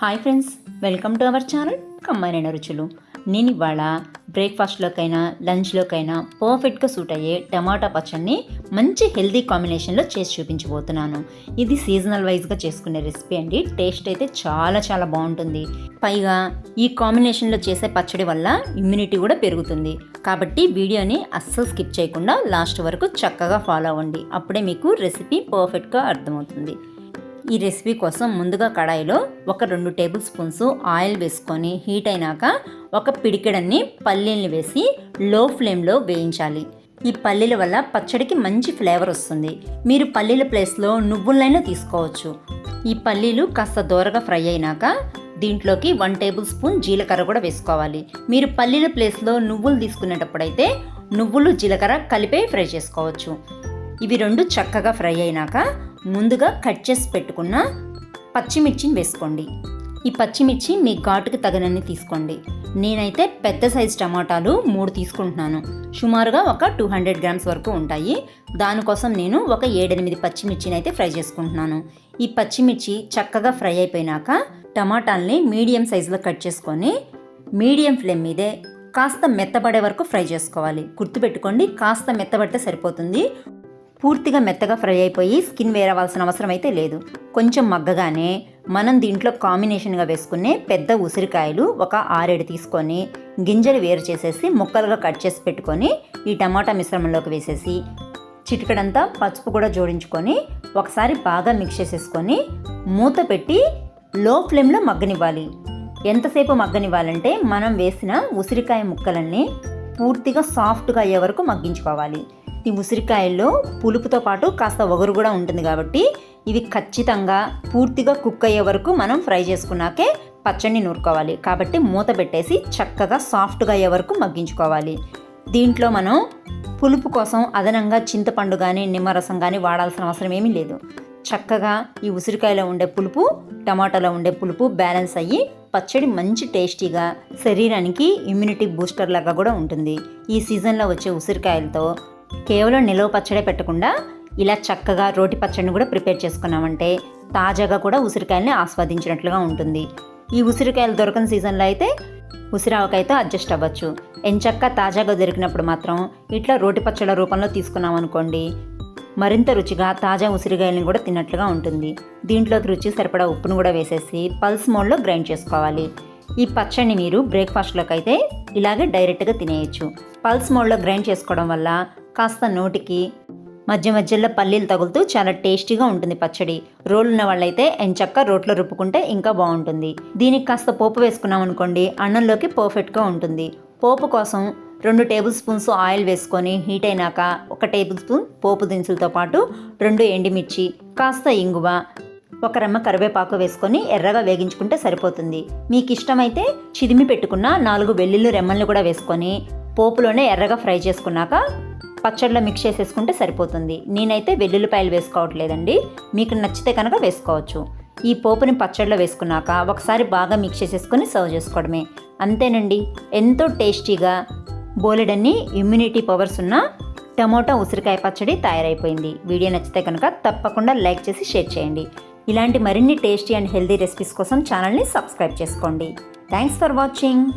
Hi friends, welcome to our channel Kammanaina Ruchulu. నేను ఇవాళ బ్రేక్ఫాస్ట్లోకైనా లంచ్లోకైనా పర్ఫెక్ట్గా సూట్ అయ్యే టమాటా పచ్చడిని మంచి హెల్దీ కాంబినేషన్లో చేసి చూపించబోతున్నాను. ఇది సీజనల్ వైజ్గా చేసుకునే రెసిపీ అండి. టేస్ట్ అయితే చాలా చాలా బాగుంటుంది. పైగా ఈ కాంబినేషన్లో చేసే పచ్చడి వల్ల ఇమ్యూనిటీ కూడా పెరుగుతుంది. కాబట్టి వీడియోని అస్సలు స్కిప్ చేయకుండా లాస్ట్ వరకు చక్కగా ఫాలో అవ్వండి. అప్పుడే మీకు రెసిపీ పర్ఫెక్ట్గా అర్థమవుతుంది. ఈ రెసిపీ కోసం ముందుగా కడాయిలో ఒక 2 టేబుల్ స్పూన్స్ ఆయిల్ వేసుకొని హీట్ అయినాక ఒక పిడికెడన్ని పల్లీల్ని వేసి లో ఫ్లేమ్లో వేయించాలి. ఈ పల్లీల వల్ల పచ్చడికి మంచి ఫ్లేవర్ వస్తుంది. మీరు పల్లీల ప్లేస్లో నువ్వులైనా తీసుకోవచ్చు. ఈ పల్లీలు కాస్త దోరగా ఫ్రై అయినాక దీంట్లోకి 1 టేబుల్ స్పూన్ జీలకర్ర కూడా వేసుకోవాలి. మీరు పల్లీల ప్లేస్లో నువ్వులు తీసుకునేటప్పుడైతే నువ్వులు జీలకర్ర కలిపే ఫ్రై చేసుకోవచ్చు. ఇవి 2 చక్కగా ఫ్రై అయినాక ముందుగా కట్ చేసి పెట్టుకున్న పచ్చిమిర్చిని వేసుకోండి. ఈ పచ్చిమిర్చి మీ ఘాటుకి తగినన్ని తీసుకోండి. నేనైతే పెద్ద సైజు టమాటాలు 3 తీసుకుంటున్నాను. సుమారుగా ఒక 200 గ్రామ్స్ వరకు ఉంటాయి. దానికోసం నేను ఒక 7-8 పచ్చిమిర్చిని అయితే ఫ్రై చేసుకుంటున్నాను. ఈ పచ్చిమిర్చి చక్కగా ఫ్రై అయిపోయినాక టమాటాలని మీడియం సైజులో కట్ చేసుకొని మీడియం ఫ్లేమ్ మీదే కాస్త మెత్తబడే వరకు ఫ్రై చేసుకోవాలి. గుర్తుపెట్టుకోండి, కాస్త మెత్తబడితే సరిపోతుంది. పూర్తిగా మెత్తగా ఫ్రై అయిపోయి స్కిన్ వేరవలసిన అవసరం అయితే లేదు. కొంచెం మగ్గగానే మనం దీంట్లో కాంబినేషన్గా వేసుకునే పెద్ద ఉసిరికాయలు ఒక 6-7 తీసుకొని గింజలు వేరు చేసేసి ముక్కలుగా కట్ చేసి పెట్టుకొని ఈ టమాటా మిశ్రమంలోకి వేసేసి చిటికడంతా పసుపు కూడా జోడించుకొని ఒకసారి బాగా మిక్స్ చేసేసుకొని మూత పెట్టి లో ఫ్లేమ్లో మగ్గనివ్వాలి. ఎంతసేపు మగ్గనివ్వాలంటే మనం వేసిన ఉసిరికాయ ముక్కలన్నీ పూర్తిగా సాఫ్ట్గా అయ్యే వరకు మగ్గించుకోవాలి. ఈ ఉసిరికాయల్లో పులుపుతో పాటు కాస్త ఒగరు కూడా ఉంటుంది కాబట్టి ఇవి ఖచ్చితంగా పూర్తిగా కుక్ అయ్యే వరకు మనం ఫ్రై చేసుకున్నాకే పచ్చడిని నూరుకోవాలి. కాబట్టి మూత పెట్టేసి చక్కగా సాఫ్ట్గా అయ్యే వరకు మగ్గించుకోవాలి. దీంట్లో మనం పులుపు కోసం అదనంగా చింతపండు కానీ నిమ్మరసం కానీ వాడాల్సిన అవసరం ఏమీ లేదు. చక్కగా ఈ ఉసిరికాయలో ఉండే పులుపు టమాటాలో ఉండే పులుపు బ్యాలెన్స్ అయ్యి పచ్చడి మంచి టేస్టీగా శరీరానికి ఇమ్యూనిటీ బూస్టర్ లాగా కూడా ఉంటుంది. ఈ సీజన్లో వచ్చే ఉసిరికాయలతో కేవలం నిలవ పచ్చడే పెట్టకుండా ఇలా చక్కగా రోటి పచ్చడిని కూడా ప్రిపేర్ చేసుకున్నామంటే తాజాగా కూడా ఉసిరికాయల్ని ఆస్వాదించినట్లుగా ఉంటుంది. ఈ ఉసిరికాయలు దొరకని సీజన్లో అయితే ఉసిరావకాయతో అడ్జస్ట్ అవ్వచ్చు. ఎంచక్క తాజాగా దొరికినప్పుడు మాత్రం ఇట్లా రోటి పచ్చళ్ళ రూపంలో తీసుకున్నాం అనుకోండి, మరింత రుచిగా తాజా ఉసిరికాయలను కూడా తిన్నట్లుగా ఉంటుంది. దీంట్లోకి రుచి సరిపడా ఉప్పును కూడా వేసేసి పల్స్ మోడ్లో గ్రైండ్ చేసుకోవాలి. ఈ పచ్చడిని మీరు బ్రేక్ఫాస్ట్లోకి అయితే ఇలాగే డైరెక్ట్గా తినేయచ్చు. పల్స్ మోడ్లో గ్రైండ్ చేసుకోవడం వల్ల కాస్త నోటికి మధ్య మధ్యలో పల్లీలు తగులుతూ చాలా టేస్టీగా ఉంటుంది పచ్చడి. రోలు ఉన్న వాళ్ళైతే ఎంచక్క రోట్లో రుబ్బుకుంటే ఇంకా బాగుంటుంది. దీనికి కాస్త పోపు వేసుకున్నాం అనుకోండి, అన్నంలోకి పర్ఫెక్ట్గా ఉంటుంది. పోపు కోసం 2 టేబుల్ స్పూన్స్ ఆయిల్ వేసుకొని హీట్ అయినాక 1 టేబుల్ స్పూన్ పోపు దినుసులతో పాటు 2 ఎండుమిర్చి, కాస్త ఇంగువ, 1 రెమ్మ కరివేపాకు వేసుకొని ఎర్రగా వేగించుకుంటే సరిపోతుంది. మీకు ఇష్టమైతే చిదిమి పెట్టుకున్న 4 వెల్లుల్లి రెమ్మల్ని కూడా వేసుకొని పోపులోనే ఎర్రగా ఫ్రై చేసుకున్నాక పచ్చడిలో మిక్స్ చేసేసుకుంటే సరిపోతుంది. నేనైతే వెల్లుల్లిపాయలు వేసుకోవట్లేదండి, మీకు నచ్చితే కనుక వేసుకోవచ్చు. ఈ పోపుని పచ్చడిలో వేసుకున్నాక ఒకసారి బాగా మిక్స్ చేసేసుకొని సర్వ్ చేసుకోవడమే. అంతేనండి, ఎంతో టేస్టీగా బోలెడన్ని ఇమ్యూనిటీ పవర్స్ ఉన్న టమోటా ఉసిరికాయ పచ్చడి తయారైపోయింది. వీడియో నచ్చితే కనుక తప్పకుండా లైక్ చేసి షేర్ చేయండి. ఇలాంటి మరిన్ని టేస్టీ అండ్ హెల్దీ రెసిపీస్ కోసం ఛానల్ని సబ్స్క్రైబ్ చేసుకోండి. Thanks for watching.